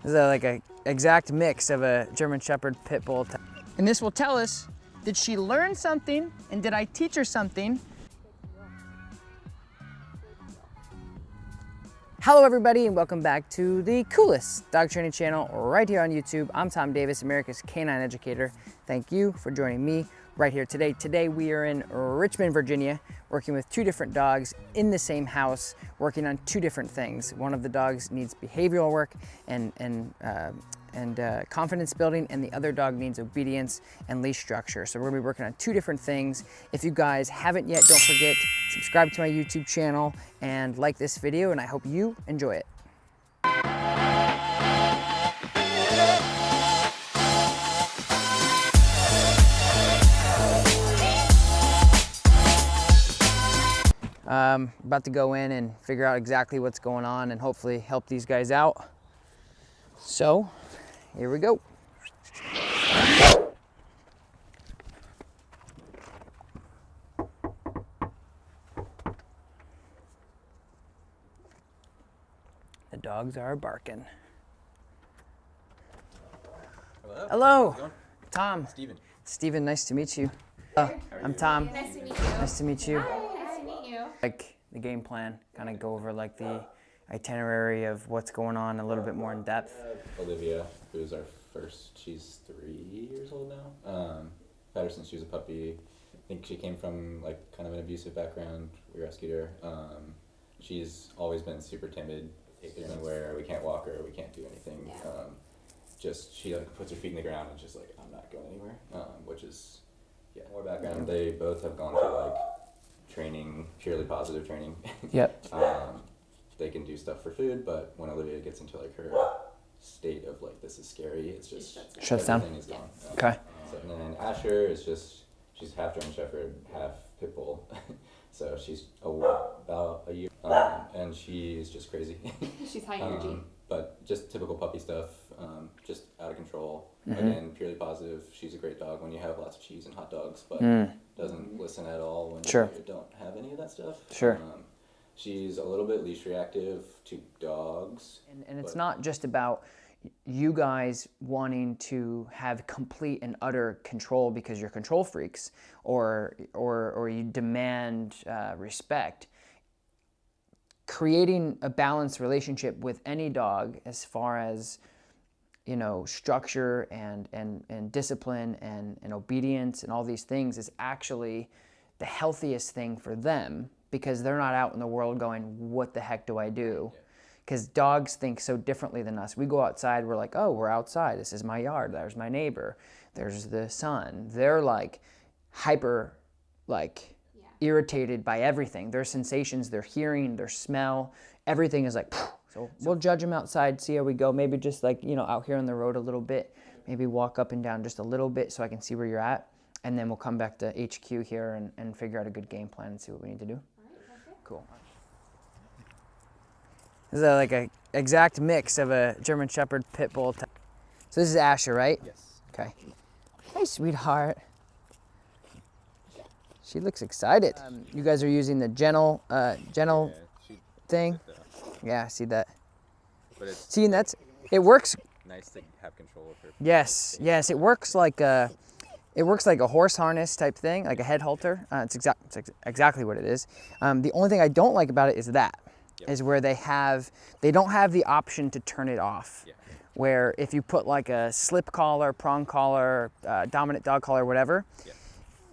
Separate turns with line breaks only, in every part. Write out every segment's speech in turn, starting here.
This is like an exact mix of a German Shepherd Pit Bull. And this will tell us, did she learn something and did I teach her something? Hello everybody and welcome back to the coolest dog training channel right here on YouTube. I'm Tom Davis, America's canine educator. Thank you for joining me right here today. Today we are in Richmond, Virginia, working with two different dogs in the same house, working on two different things. One of the dogs needs behavioral work and confidence building, and the other dog needs obedience and leash structure. So we're gonna be working on two different things. If you guys haven't yet, don't forget, subscribe to my YouTube channel and like this video, and I hope you enjoy it. About to go in and figure out exactly what's going on and hopefully help these guys out. So, here we go. The dogs are barking.
Hello.
Hello. Tom.
Steven.
Steven, nice to meet you. I'm Tom.
Nice to meet you.
Nice to meet you.
Hi, nice to meet you.
Like the game plan, kind of go over like the itinerary of what's going on a little bit more in depth.
Olivia, who's our first, she's 3 years old now. Had her since she was a puppy. I think she came from like kind of an abusive background. We rescued her. She's always been super timid. Take her anywhere. We can't walk her. We can't do anything. Just she like puts her feet in the ground and just like, I'm not going anywhere. Which is, yeah, more background. They both have gone through like training, purely positive training.
Yep.
They can do stuff for food, but when Olivia gets into like her state of like, this is scary, it's just
Shuts down.
everything is gone.
Okay.
So, and then Asher is just, she's half German Shepherd, half Pit Bull. So she's about a year, and she's just crazy.
She's high energy.
But just typical puppy stuff, just out of control.
Mm-hmm.
Again, purely positive. She's a great dog when you have lots of cheese and hot dogs, but doesn't listen at all when
Sure.
you don't have any of that stuff.
Sure.
She's a little bit leash reactive to dogs.
And it's not just about you guys wanting to have complete and utter control because you're control freaks or you demand respect. Creating a balanced relationship with any dog as far as, you know, structure and discipline and obedience and all these things is actually the healthiest thing for them, because they're not out in the world going, what the heck do I do? Because dogs think so differently than us. We go outside, we're like, oh, we're outside. This is my yard. There's my neighbor. There's the sun. They're like hyper, like irritated by everything. Their sensations, their hearing, their smell, everything is like, so we'll judge them outside, see how we go. Maybe just like, you know, out here on the road a little bit, maybe walk up and down just a little bit so I can see where you're at. And then we'll come back to HQ here and figure out a good game plan and see what we need to do. Cool. This is like an exact mix of a German Shepherd Pit Bull. So this is Asher, right?
Yes.
Okay. Hi, sweetheart. She looks excited. You guys are using the gentle thing. Yeah, I see that.
But it's
See, and it works.
nice to have control of her.
Yes, yes, it works like a horse harness type thing, like a head halter. It's exactly what it is. The only thing I don't like about it is is where they don't have the option to turn it off. Yeah. Where if you put like a slip collar, prong collar, dominant dog collar, whatever,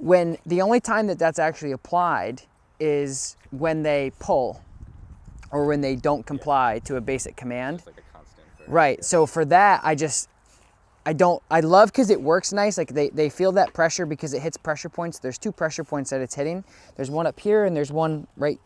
when the only time that's actually applied is when they pull or when they don't comply to a basic command.
Like a constant
right. So for that, I love because it works nice. Like they feel that pressure because it hits pressure points. There's 2 pressure points that it's hitting. There's one up here and there's one right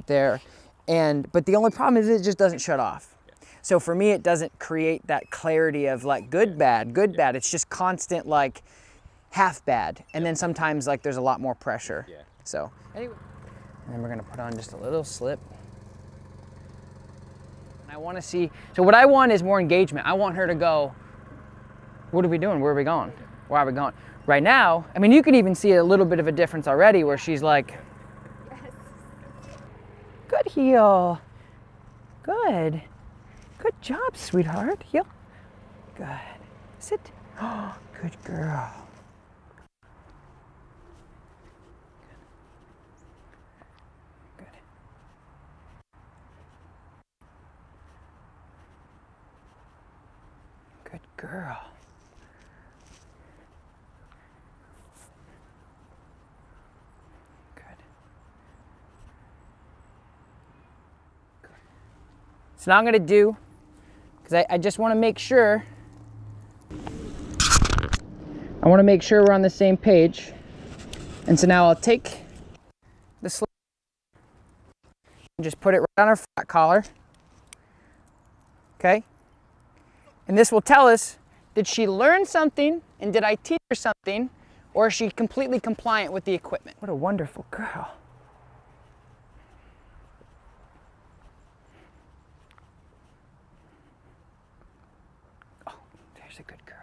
there. But the only problem is it just doesn't shut off. So for me, it doesn't create that clarity of like good, bad. It's just constant like half bad. And then sometimes like there's a lot more pressure. So anyway, and then we're gonna put on just a little slip. And I wanna see, so what I want is more engagement. I want her to go, what are we doing? Where are we going? Why are we going? Right now, I mean, you can even see a little bit of a difference already where she's like, good heel. Good. Good job, sweetheart. Heel. Good. Sit. Oh, good girl. Good. Good girl. Good. Good. So now I'm going to do, because I just want to make sure, we're on the same page. And so now I'll take the slip and just put it right on her flat collar. Okay? And this will tell us, did she learn something and did I teach her something, or is she completely compliant with the equipment? What a wonderful girl. Oh, there's a good girl.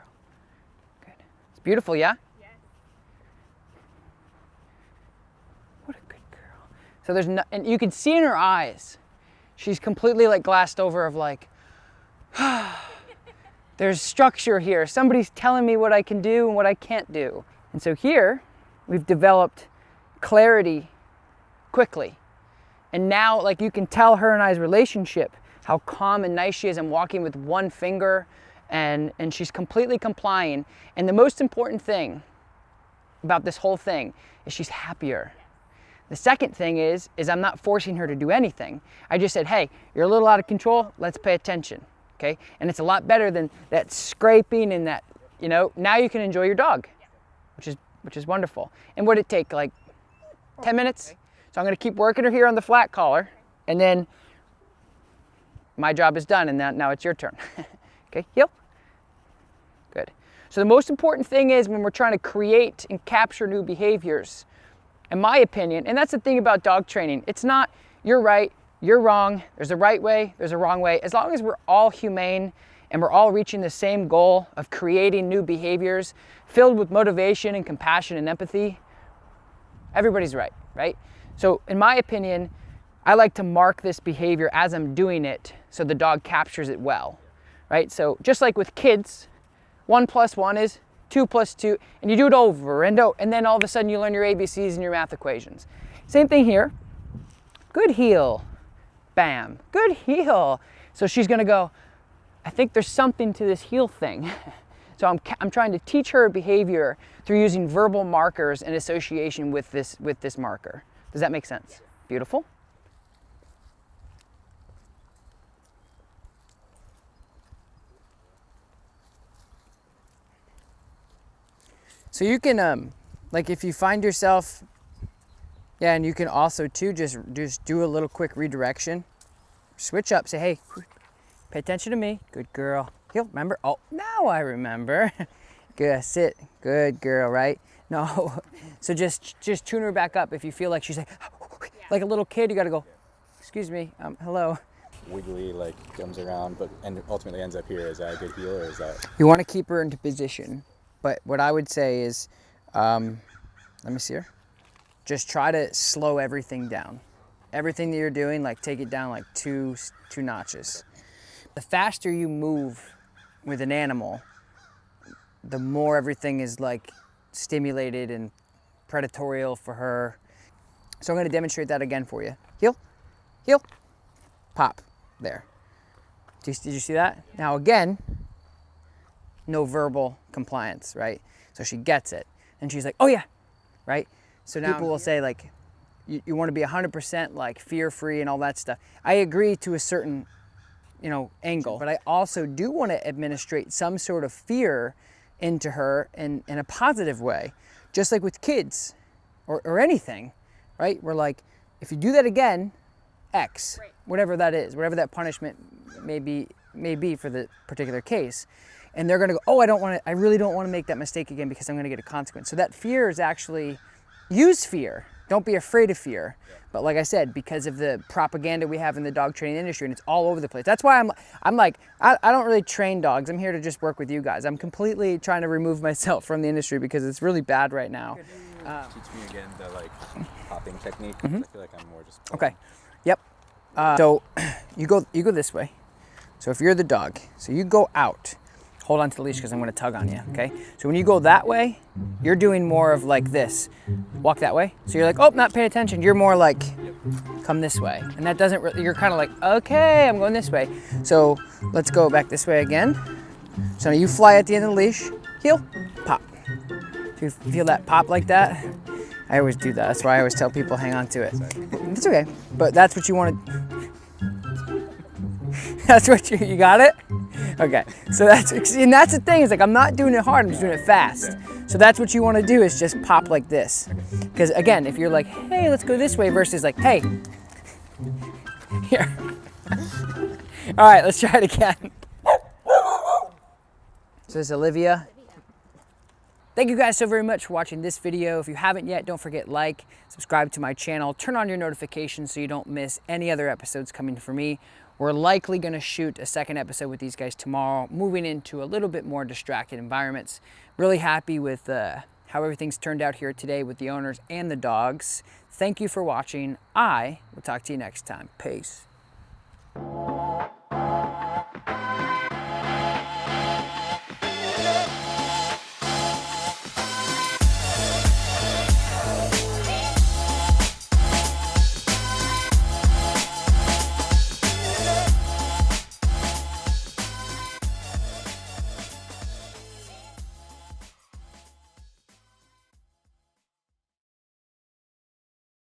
Good. It's beautiful, yeah?
Yes.
What a good girl. So there's no, and you can see in her eyes, she's completely like glassed over of like, there's structure here. Somebody's telling me what I can do and what I can't do. And so here, we've developed clarity quickly. And now, like, you can tell her and I's relationship, how calm and nice she is. I'm walking with one finger, and she's completely complying. And the most important thing about this whole thing is she's happier. The second thing is I'm not forcing her to do anything. I just said, hey, you're a little out of control, let's pay attention. Okay? And it's a lot better than that scraping and that, you know, now you can enjoy your dog, which is wonderful. And what did it take, like 10 minutes? Okay. So I'm gonna keep working her here on the flat collar, and then my job is done, and now it's your turn. Okay, heel. Good. So the most important thing is when we're trying to create and capture new behaviors, in my opinion, and that's the thing about dog training, it's not you're right, you're wrong, there's a right way, there's a wrong way. As long as we're all humane and we're all reaching the same goal of creating new behaviors filled with motivation and compassion and empathy, everybody's right, right? So in my opinion, I like to mark this behavior as I'm doing it so the dog captures it well, right? So just like with kids, 1 + 1 is 2 + 2, and you do it over and then all of a sudden you learn your ABCs and your math equations. Same thing here. Good heel. Bam. Good heel. So she's gonna go, I think there's something to this heel thing. So I'm trying to teach her a behavior through using verbal markers in association with this marker. Does that make sense? Beautiful. So you can, like if you find yourself, yeah, and you can also too just do a little quick redirection. Switch up, say, hey, pay attention to me. Good girl. Heel, remember? Oh, now I remember. Good, sit. Good girl, right? No, so just tune her back up if you feel like she's like a little kid, you gotta go, excuse me, hello.
Wiggly, like comes around, and ultimately ends up here. Is that a good heel, or is that?
You wanna keep her into position. But what I would say is, let me see her. Just try to slow everything down. Everything that you're doing, like take it down like two notches. The faster you move with an animal, the more everything is like stimulated and predatorial for her. So I'm gonna demonstrate that again for you. Heel, heel, pop, there. Did you see that? Now again, no verbal compliance, right? So she gets it, and she's like, oh yeah, right? So now people will say like, you want to be 100% like fear-free and all that stuff. I agree to a certain, angle, but I also do want to administrate some sort of fear into her in a positive way, just like with kids or anything, right? We're like, if you do that again, X, whatever that is, whatever that punishment may be for the particular case. And they're gonna go, oh, I really don't want to make that mistake again because I'm gonna get a consequence. So that fear is actually, use fear. Don't be afraid of fear. But like I said, because of the propaganda we have in the dog training industry, and it's all over the place. That's why I'm like, I don't really train dogs. I'm here to just work with you guys. I'm completely trying to remove myself from the industry because it's really bad right now.
Teach me again the like popping technique.
Mm-hmm.
I feel like I'm more just.
Okay. Yep. So you go this way. So if you're the dog, so you go out. Hold on to the leash because I'm going to tug on you, okay? So when you go that way, you're doing more of like this. Walk that way. So you're like, oh, not paying attention. You're more like, come this way. And that doesn't really, you're kind of like, okay, I'm going this way. So let's go back this way again. So now you fly at the end of the leash, heel, pop. Do you feel that pop like that? I always do that. That's why I always tell people hang on to it. It's okay, but that's what you want to, that's what you got it? Okay, so that's the thing, is like I'm not doing it hard, I'm just doing it fast. So that's what you want to do, is just pop like this. Because again, if you're like, hey, let's go this way, versus like, hey, here. All right, let's try it again. So this is Olivia. Thank you guys so very much for watching this video. If you haven't yet, don't forget like, subscribe to my channel, turn on your notifications so you don't miss any other episodes coming from me. We're likely gonna shoot a second episode with these guys tomorrow, moving into a little bit more distracted environments. Really happy with how everything's turned out here today with the owners and the dogs. Thank you for watching. I will talk to you next time. Peace.